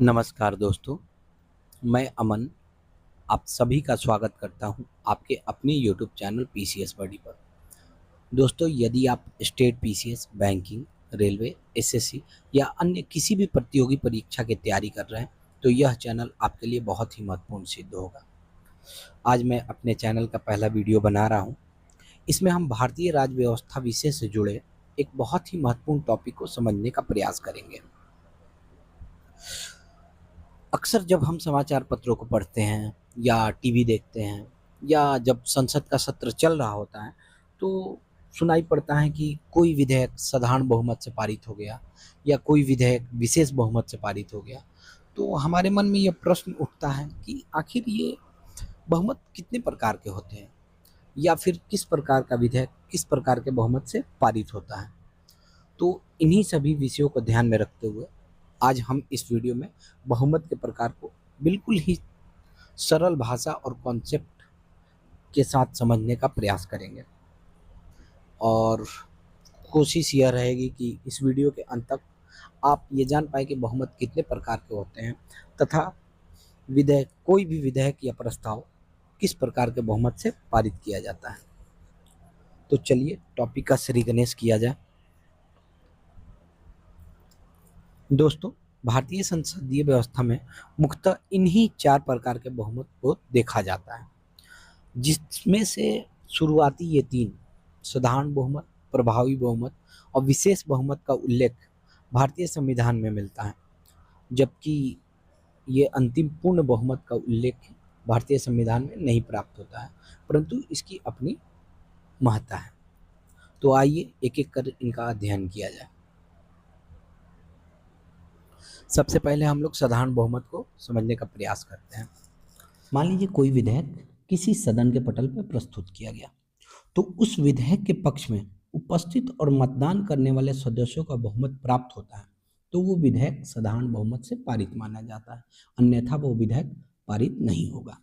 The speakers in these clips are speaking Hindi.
नमस्कार दोस्तों, मैं अमन आप सभी का स्वागत करता हूं आपके अपने यूट्यूब चैनल पीसीएस बडी पर। दोस्तों, यदि आप state PCS, banking, railway, SSC या अन्य किसी भी प्रतियोगी परीक्षा की तैयारी कर रहे हैं तो यह चैनल आपके लिए बहुत ही महत्वपूर्ण सिद्ध होगा। आज मैं अपने चैनल का पहला वीडियो बना रहा हूं। इसमें हम भारतीय राज्य व्यवस्था विषय से जुड़े एक बहुत ही महत्वपूर्ण टॉपिक को समझने का प्रयास करेंगे। अक्सर जब हम समाचार पत्रों को पढ़ते हैं या टीवी देखते हैं या जब संसद का सत्र चल रहा होता है तो सुनाई पड़ता है कि कोई विधेयक साधारण बहुमत से पारित हो गया या कोई विधेयक विशेष बहुमत से पारित हो गया। तो हमारे मन में यह प्रश्न उठता है कि आखिर ये बहुमत कितने प्रकार के होते हैं या फिर किस प्रकार का विधेयक किस प्रकार के बहुमत से पारित होता है। तो इन्हीं सभी विषयों को ध्यान में रखते हुए आज हम इस वीडियो में बहुमत के प्रकार को बिल्कुल ही सरल भाषा और कॉन्सेप्ट के साथ समझने का प्रयास करेंगे और कोशिश यह रहेगी कि इस वीडियो के अंत तक आप ये जान पाए कि बहुमत कितने प्रकार के होते हैं तथा विधेयक कोई भी विधेयक या प्रस्ताव किस प्रकार के बहुमत से पारित किया जाता है। तो चलिए टॉपिक का श्री गणेश किया जाए। दोस्तों, भारतीय संसदीय व्यवस्था में मुख्यतः इन्हीं 4 प्रकार के बहुमत को देखा जाता है, जिसमें से शुरुआती ये 3 साधारण बहुमत, प्रभावी बहुमत और विशेष बहुमत का उल्लेख भारतीय संविधान में मिलता है, जबकि ये अंतिम पूर्ण बहुमत का उल्लेख भारतीय संविधान में नहीं प्राप्त होता है, परंतु इसकी अपनी महत्ता है। तो आइए एक एक कर इनका अध्ययन किया जाए। सबसे पहले हम लोग साधारण बहुमत को समझने का प्रयास करते हैं। मान लीजिए कोई विधेयक किसी सदन के पटल पर प्रस्तुत किया गया, तो उस विधेयक के पक्ष में उपस्थित और मतदान करने वाले सदस्यों का बहुमत प्राप्त होता है तो वो विधेयक साधारण बहुमत से पारित माना जाता है, अन्यथा वो विधेयक पारित नहीं होगा।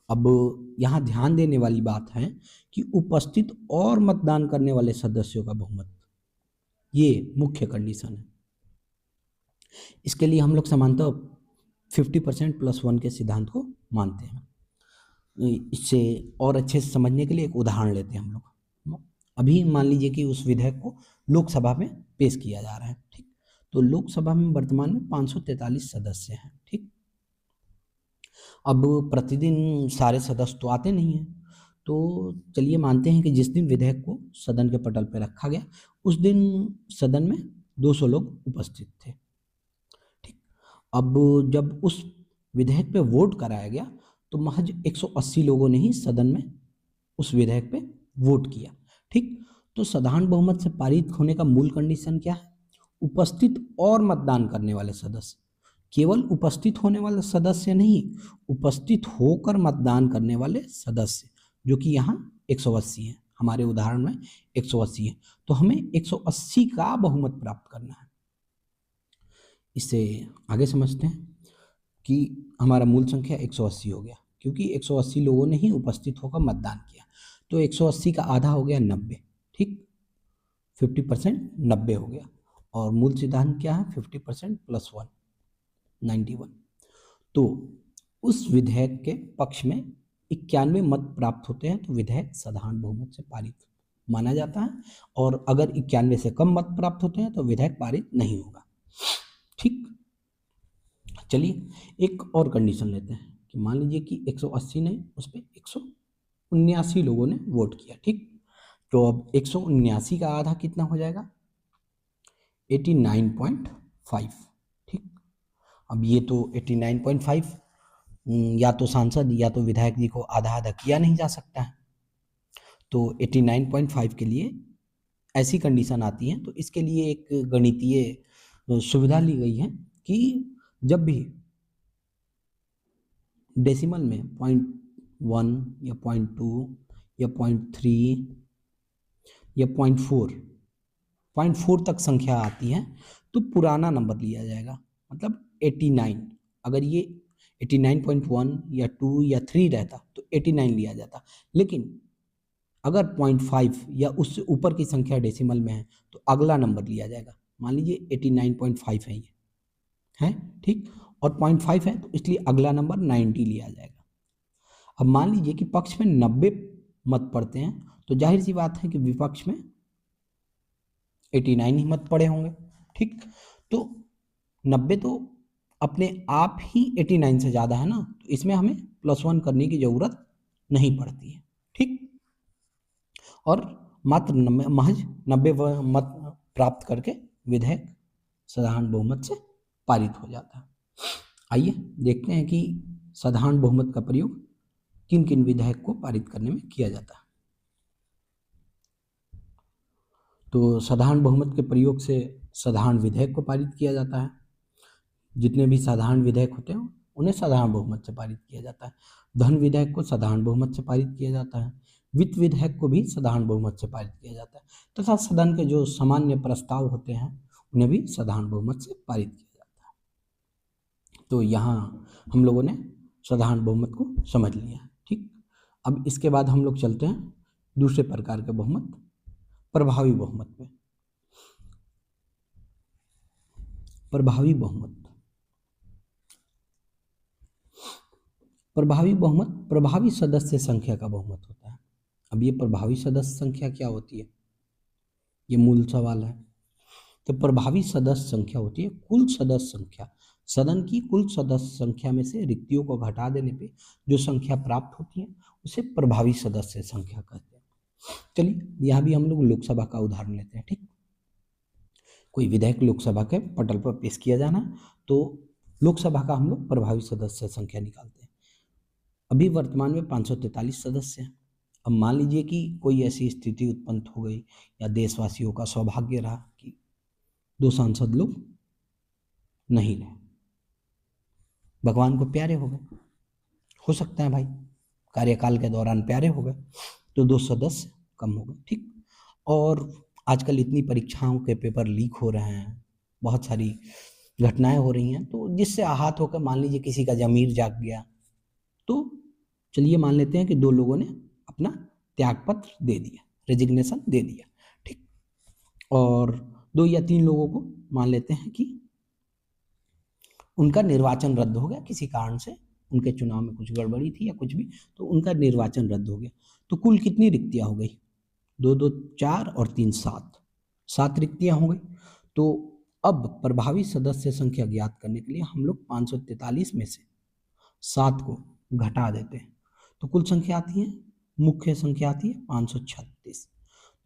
अब यहाँ ध्यान देने वाली बात है कि उपस्थित और मतदान करने वाले सदस्यों का बहुमत, ये मुख्य कंडीशन है। इसके लिए हम लोग सामान्यतः 50% + 1 के सिद्धांत को मानते हैं। इससे और अच्छे से समझने के लिए एक उदाहरण लेते हैं हम लोग। अभी मान लीजिए कि उस विधेयक को लोकसभा में पेश किया जा रहा है, ठीक। तो लोकसभा में वर्तमान में 543 सदस्य हैं, ठीक। अब प्रतिदिन सारे सदस्य तो आते नहीं हैं, तो चलिए मानते हैं कि जिस दिन विधेयक को सदन के पटल पर रखा गया उस दिन सदन में 200 लोग उपस्थित थे, ठीक। अब जब उस विधेयक पे वोट कराया गया तो महज 180 लोगों ने ही सदन में उस विधेयक पे वोट किया, ठीक। तो साधारण बहुमत से पारित होने का मूल कंडीशन क्या है? उपस्थित और मतदान करने वाले सदस्य। केवल उपस्थित होने वाले सदस्य नहीं, उपस्थित होकर मतदान करने वाले सदस्य, जो कि यहाँ 180 है, हमारे उदाहरण में 180 है। तो हमें 180 का बहुमत प्राप्त करना है। इससे आगे समझते हैं कि हमारा मूल संख्या 180 हो गया, क्योंकि 180 लोगों ने ही उपस्थित होकर मतदान किया। तो 180 का आधा हो गया 90, ठीक। 50% 90 हो गया और मूल सिद्धांत क्या है? 50% + 1 91। तो उस विधेयक के पक्ष में 91 मत प्राप्त होते हैं तो विधेयक साधारण बहुमत से पारित माना जाता है, और अगर 91 से कम मत प्राप्त होते हैं तो विधेयक पारित नहीं होगा, ठीक। चलिए एक और कंडीशन लेते हैं कि मान लीजिए कि 180 नहीं, उस पर 179 लोगों ने वोट किया, ठीक। तो अब 179 का आधा कितना हो जाएगा? 89.5, ठीक। अब ये तो 89.5 या तो सांसद या तो विधायक जी को आधा आधा किया नहीं जा सकता है, तो 89.5 के लिए ऐसी कंडीशन आती है। तो इसके लिए एक गणितीय सुविधा ली गई है कि जब भी डेसिमल में 0.1 या 0.2 या 0.3 या 0.4 तक संख्या आती है तो पुराना नंबर लिया जाएगा, मतलब 89। अगर ये 89.1 या 2 या 3 रहता तो 89 लिया जाता, लेकिन अगर 0.5 या उससे ऊपर की संख्या डेसिमल में है तो अगला नंबर लिया जाएगा। मान लीजिए 89.5 है ये, है, ठीक। और 0.5 है तो इसलिए अगला नंबर 90 लिया जाएगा। अब मान लीजिए कि पक्ष में 90 मत पड़ते हैं तो जाहिर सी बात है कि विपक्ष में 89 ही मत पड़े होंगे। ठीक, तो 90 तो अपने आप ही 89 से ज़्यादा है ना, तो इसमें हमें +1 करने की ज़रूरत नहीं पड़ती है। ठीक, और मात्र महज 90 मत प्राप्त करके विधेयक साधारण बहुमत से पारित हो जाता है। आइए देखते हैं कि साधारण बहुमत का प्रयोग किन किन विधेयक को पारित करने में किया जाता है। तो साधारण बहुमत के प्रयोग से साधारण विधेयक को पारित किया जाता है। जितने भी साधारण विधेयक होते हैं उन्हें साधारण बहुमत से पारित किया जाता है। धन विधेयक को साधारण बहुमत से पारित किया जाता है। वित्त विधेयक को भी साधारण बहुमत से पारित किया जाता है तथा सदन के जो सामान्य प्रस्ताव होते हैं उन्हें भी साधारण बहुमत से पारित किया जाता है। तो यहाँ हम लोगों ने साधारण बहुमत को समझ लिया है। ठीक, अब इसके बाद हम लोग चलते हैं दूसरे प्रकार के बहुमत, प्रभावी बहुमत में। प्रभावी बहुमत, प्रभावी बहुमत प्रभावी सदस्य संख्या का बहुमत होता है। अब ये प्रभावी सदस्य संख्या क्या होती है, ये मूल सवाल है। तो प्रभावी सदस्य संख्या होती है कुल सदस्य संख्या, सदन की कुल सदस्य संख्या में से रिक्तियों को घटा देने पे जो संख्या प्राप्त होती है उसे प्रभावी सदस्य संख्या कहते हैं। चलिए यहाँ भी हम लोग लोकसभा का उदाहरण लेते हैं। ठीक, कोई विधेयक लोकसभा के पटल पर पेश किया जाना तो लोकसभा का हम लोग प्रभावी सदस्य संख्या निकालते हैं। अभी वर्तमान में 543 सदस्य हैं। अब मान लीजिए कि कोई ऐसी स्थिति उत्पन्न हो गई या देशवासियों का सौभाग्य रहा कि 2 सांसद लोग नहीं रहे, भगवान को प्यारे हो गए, हो सकता है भाई कार्यकाल के दौरान प्यारे हो गए, तो 2 सदस्य कम हो गए। ठीक, और आजकल इतनी परीक्षाओं के पेपर लीक हो रहे हैं, बहुत सारी घटनाएं हो रही हैं, तो जिससे आहत होकर मान लीजिए किसी का जमीर जाग गया, तो चलिए मान लेते हैं कि 2 लोगों ने अपना त्यागपत्र दे दिया, रेजिग्नेशन दे दिया। ठीक, और 2 या 3 लोगों को मान लेते हैं कि उनका निर्वाचन रद्द हो गया किसी कारण से, उनके चुनाव में कुछ गड़बड़ी थी या कुछ भी, तो उनका निर्वाचन रद्द हो गया। तो कुल कितनी रिक्तियां हो गई, 2 2 4 और 3 7 रिक्तियां हो गई। तो अब प्रभावी सदस्य संख्या ज्ञात करने के लिए हम लोग 543 में से 7 को घटा देते हैं तो कुल संख्या आती है, मुख्य संख्या आती है 536।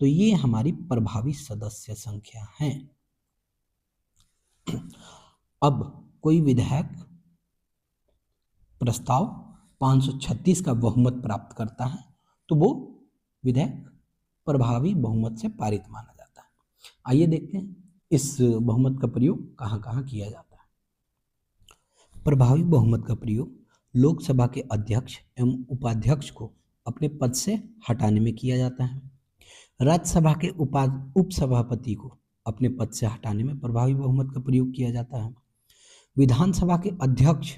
तो ये हमारी प्रभावी सदस्य संख्या है। अब कोई विधेयक प्रस्ताव 536 का बहुमत प्राप्त करता है तो वो विधेयक प्रभावी बहुमत से पारित माना जाता है। आइए देखते हैं इस बहुमत का प्रयोग कहाँ कहाँ किया जाता है। प्रभावी बहुमत का प्रयोग लोकसभा के अध्यक्ष एवं उपाध्यक्ष को अपने पद से हटाने में किया जाता है। राज्यसभा के उपसभापति को अपने पद से हटाने में प्रभावी बहुमत का प्रयोग किया जाता है। विधानसभा के अध्यक्ष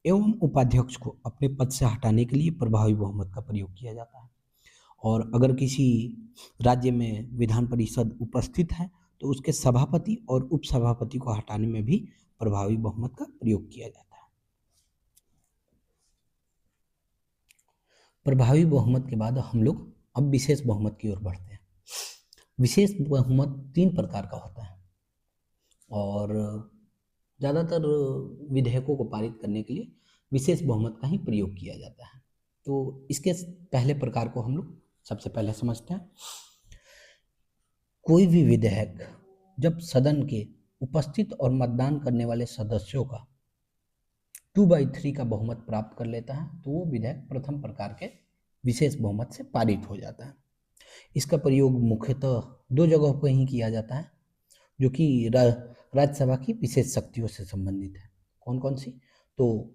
एवं उपाध्यक्ष को अपने पद से हटाने के लिए प्रभावी बहुमत का प्रयोग किया जाता है। और अगर किसी राज्य में विधान परिषद उपस्थित है तो उसके सभापति और उपसभापति को हटाने में भी प्रभावी बहुमत का प्रयोग किया जाता है। प्रभावी बहुमत के बाद हम लोग अब विशेष बहुमत की ओर बढ़ते हैं। विशेष बहुमत 3 प्रकार का होता है और ज़्यादातर विधेयकों को पारित करने के लिए विशेष बहुमत का ही प्रयोग किया जाता है। तो इसके पहले प्रकार को हम लोग सबसे पहले समझते हैं। कोई भी विधेयक जब सदन के उपस्थित और मतदान करने वाले सदस्यों का 2/3 का बहुमत प्राप्त कर लेता है तो वो विधेयक प्रथम प्रकार के विशेष बहुमत से पारित हो जाता है। इसका प्रयोग मुख्यतः 2 जगहों पर ही किया जाता है जो कि राज्यसभा की विशेष शक्तियों से संबंधित है। कौन कौन सी, तो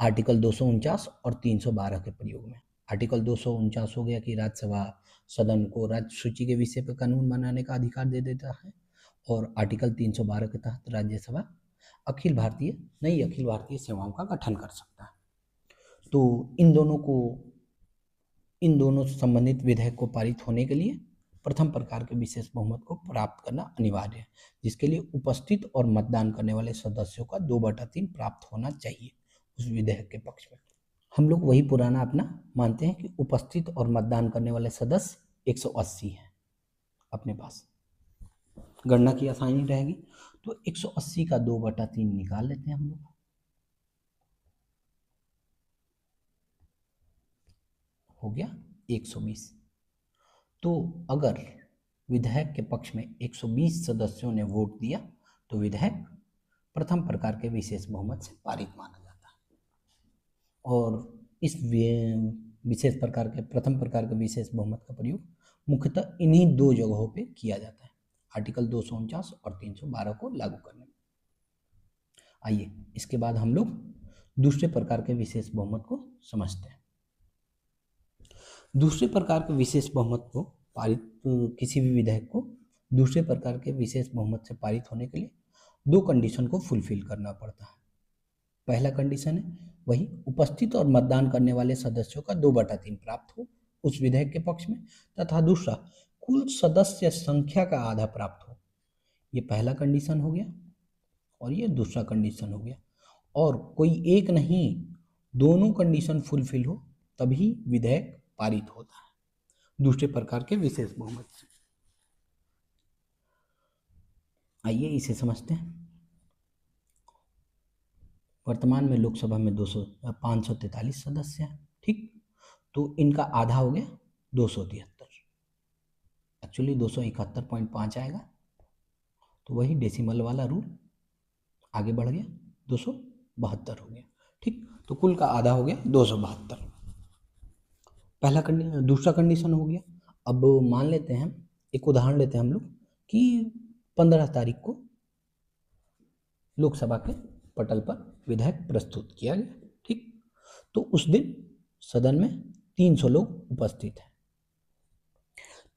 आर्टिकल 249 और 312 के प्रयोग में। आर्टिकल 249 हो गया कि राज्यसभा सदन को राज्य सूची के विषय पर कानून बनाने का अधिकार दे देता है, और आर्टिकल 312 के तहत राज्यसभा अखिल भारतीय सेवाओं का गठन कर सकता है। तो इन दोनों संबंधित विधेयक को पारित होने के लिए प्रथम प्रकार के विशेष बहुमत को प्राप्त करना अनिवार्य है, जिसके लिए उपस्थित और मतदान करने वाले सदस्यों का 2/3 प्राप्त होना चाहिए उस विधेयक के पक्ष में। हम लोग वही पुराना अपना मानते हैं कि उपस्थित और मतदान करने वाले सदस्य 180 हैं अपने पास, गणना की आसानी रहेगी। तो 180 का 2/3 निकाल लेते हैं हम लोग, हो गया 120। तो अगर विधेयक के पक्ष में 120 सदस्यों ने वोट दिया तो विधेयक प्रथम प्रकार के विशेष बहुमत से पारित माना जाता है। और इस विशेष प्रकार के प्रथम प्रकार के विशेष बहुमत का प्रयोग मुख्यतः इन्हीं 2 जगहों पे किया जाता है, आर्टिकल 249 और 312 को लागू करने में। आइए इसके बाद हम लोग दूसरे प्रकार के विशेष बहुमत को समझते हैं। दूसरे प्रकार के विशेष बहुमत को पारित, किसी भी विधेयक को दूसरे प्रकार के विशेष बहुमत से पारित होने के लिए 2 कंडीशन को फुलफिल करना पड़ता है। पहला कंडीशन है वही उपस्थित और मतदान करने वाले सदस्यों का 2/3 प्राप्त हो उस विधेयक के पक्ष में, तथा दूसरा कुल सदस्य संख्या का आधा प्राप्त हो। ये पहला कंडीशन हो गया और ये दूसरा कंडीशन हो गया। और कोई एक नहीं, दोनों कंडीशन फुलफिल हो तभी विधेयक पारित होता है दूसरे प्रकार के विशेष बहुमत से। आइए इसे समझते हैं। वर्तमान में लोकसभा में 543 सदस्य हैं, ठीक। तो इनका आधा हो गया 273, एक्चुअली 271.5 आएगा, तो वही डेसिमल वाला रूल आगे बढ़ गया, 272 हो गया, ठीक। तो कुल का आधा हो गया 272, पहला कंडीशन। दूसरा कंडीशन हो गया, अब मान लेते हैं, एक उदाहरण लेते हैं हम लोग कि 15 तारीख को लोकसभा के पटल पर विधेयक प्रस्तुत किया गया, ठीक। तो उस दिन सदन में 300 लोग उपस्थित हैं।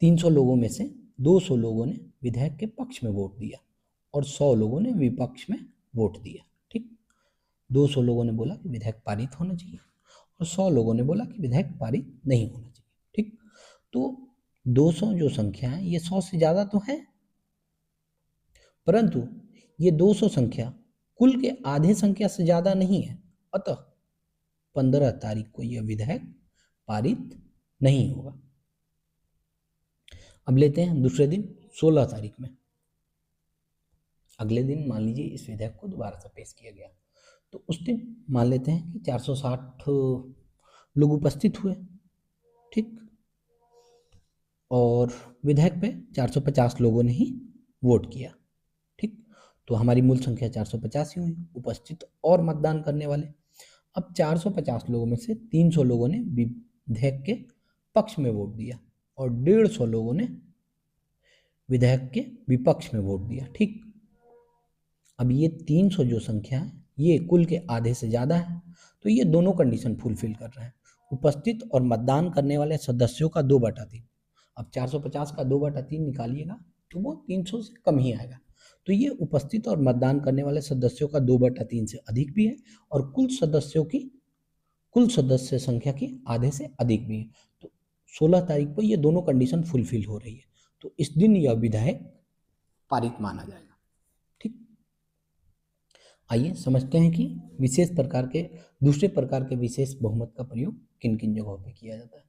300 लोगों में से 200 लोगों ने विधेयक के पक्ष में वोट दिया और 100 लोगों ने विपक्ष में वोट दिया, ठीक। 200 लोगों ने बोला कि विधेयक पारित होना चाहिए और 100 लोगों ने बोला कि विधेयक पारित नहीं होना चाहिए, ठीक। तो 200 जो संख्या है ये 100 से ज़्यादा तो है, परंतु ये 200 संख्या कुल के आधे संख्या से ज़्यादा नहीं है, अतः 15 तारीख को यह विधेयक पारित नहीं होगा। अब लेते हैं दूसरे दिन 16 तारीख में, अगले दिन मान लीजिए इस विधेयक को दोबारा से पेश किया गया, तो उस दिन मान लेते हैं कि 460 लोग उपस्थित हुए, ठीक। और विधेयक पे 450 लोगों ने ही वोट किया, ठीक। तो हमारी मूल संख्या 450 ही हुई उपस्थित और मतदान करने वाले। अब 450 लोगों में से 300 लोगों ने विधेयक के पक्ष में वोट दिया और 150 लोगों ने विधेयक के विपक्ष में वोट दिया, ठीक। अब ये 300 जो संख्या है ये कुल के आधे से ज़्यादा है, तो ये दोनों कंडीशन फुलफिल कर रहे हैं, उपस्थित और मतदान करने वाले सदस्यों का 2/3। अब 450 का 2/3 निकालिएगा तो वो 300 से कम ही आएगा, तो ये उपस्थित और मतदान करने वाले सदस्यों का 2/3 से अधिक भी है और कुल सदस्य संख्या की आधे से अधिक भी है। तो 16 तारीख को ये दोनों कंडीशन फुलफिल हो रही है, तो इस दिन यह विधेयक पारित माना जाएगा, ठीक। आइए समझते हैं कि दूसरे प्रकार के विशेष बहुमत का प्रयोग किन किन जगहों पे किया जाता है।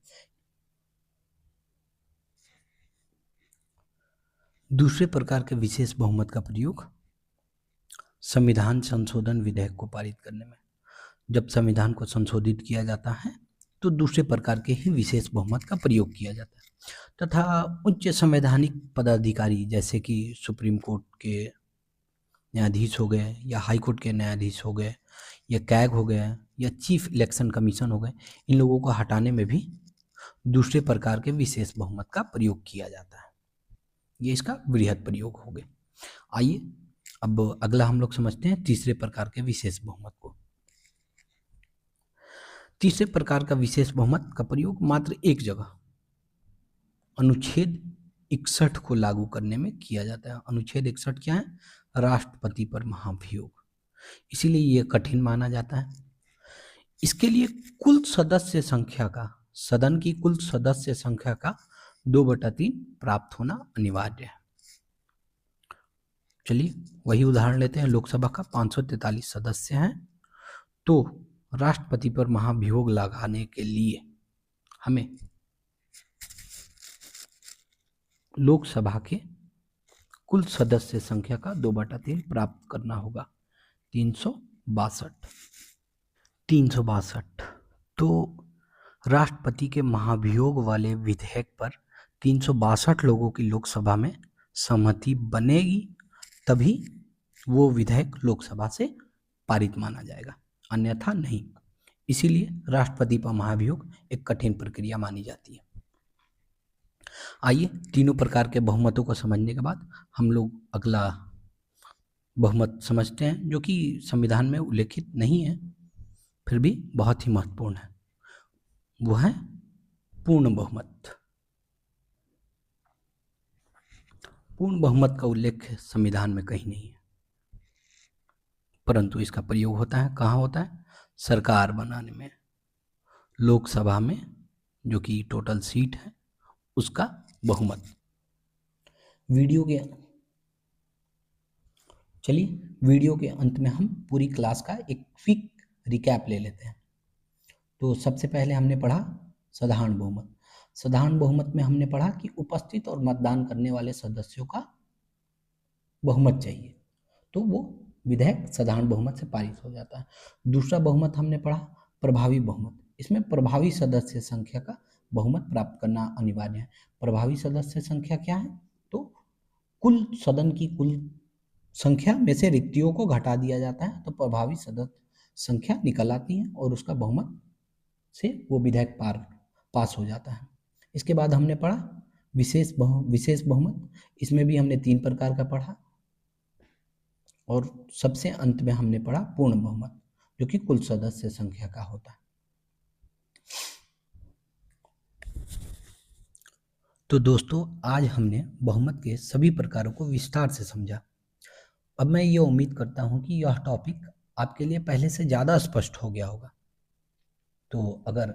दूसरे प्रकार के विशेष बहुमत का प्रयोग संविधान संशोधन विधेयक को पारित करने में। जब संविधान को संशोधित किया जाता है तो दूसरे प्रकार के ही विशेष बहुमत का प्रयोग किया जाता है तथा उच्च संवैधानिक पदाधिकारी जैसे कि सुप्रीम कोर्ट के न्यायाधीश हो गए या हाई कोर्ट के न्यायाधीश हो गए या कैग हो गया या चीफ इलेक्शन कमीशन हो गए, इन लोगों को हटाने में भी दूसरे प्रकार के विशेष बहुमत का प्रयोग किया जाता है। ये इसका वृहद प्रयोग हो गया। आइए अब अगला हम लोग समझते हैं तीसरे प्रकार के विशेष बहुमत को। तीसरे प्रकार का विशेष बहुमत का प्रयोग मात्र एक जगह अनुच्छेद 61 को लागू करने में किया जाता है। अनुच्छेद 61 क्या है? राष्ट्रपति पर महाभियोग, इसीलिए यह कठिन माना जाता है। इसके लिए कुल सदस्य संख्या का, सदन की कुल सदस्य संख्या का 2/3 प्राप्त होना अनिवार्य है। चलिए वही उदाहरण लेते हैं। लोकसभा का 543 सदस्य हैं, तो राष्ट्रपति पर महाभियोग लगाने के लिए हमें लोकसभा के कुल सदस्य संख्या का 2/3 प्राप्त करना होगा, 362। तो राष्ट्रपति के महाभियोग वाले विधेयक पर 362 लोगों की लोकसभा में सहमति बनेगी, तभी वो विधेयक लोकसभा से पारित माना जाएगा, अन्यथा नहीं। इसीलिए राष्ट्रपति पर महाभियोग एक कठिन प्रक्रिया मानी जाती है। आइए तीनों प्रकार के बहुमतों को समझने के बाद हम लोग अगला बहुमत समझते हैं, जो कि संविधान में उल्लेखित नहीं है, फिर भी बहुत ही महत्वपूर्ण है। वो है पूर्ण बहुमत। पूर्ण बहुमत का उल्लेख संविधान में कहीं नहीं है, परंतु इसका प्रयोग होता है, कहाँ होता है? सरकार बनाने में, लोकसभा में जो कि टोटल सीट है उसका बहुमत। वीडियो के अंत में हम पूरी क्लास का एक क्विक रिकैप ले लेते हैं। तो सबसे पहले हमने पढ़ा साधारण बहुमत। साधारण बहुमत में हमने पढ़ा कि उपस्थित और मतदान करने वाले सदस्यों का बहुमत चाहिए, तो वो विधेयक साधारण बहुमत से पारित हो जाता है। दूसरा बहुमत हमने पढ़ा प्रभावी बहुमत। इसमें प्रभावी सदस्य संख्या का बहुमत प्राप्त करना अनिवार्य है। प्रभावी सदस्य संख्या क्या है? तो कुल सदन की कुल संख्या में से रिक्तियों को घटा दिया जाता है, तो प्रभावी सदस्य संख्या निकल आती है और उसका बहुमत से वो विधेयक पास हो जाता है। इसके बाद हमने पढ़ा विशेष बहुमत। इसमें भी हमने 3 प्रकार का पढ़ा, और सबसे अंत में हमने पढ़ा पूर्ण बहुमत, जो कि कुल सदस्य संख्या का होता है। तो दोस्तों आज हमने बहुमत के सभी प्रकारों को विस्तार से समझा। अब मैं ये उम्मीद करता हूँ कि यह टॉपिक आपके लिए पहले से ज़्यादा स्पष्ट हो गया होगा। तो अगर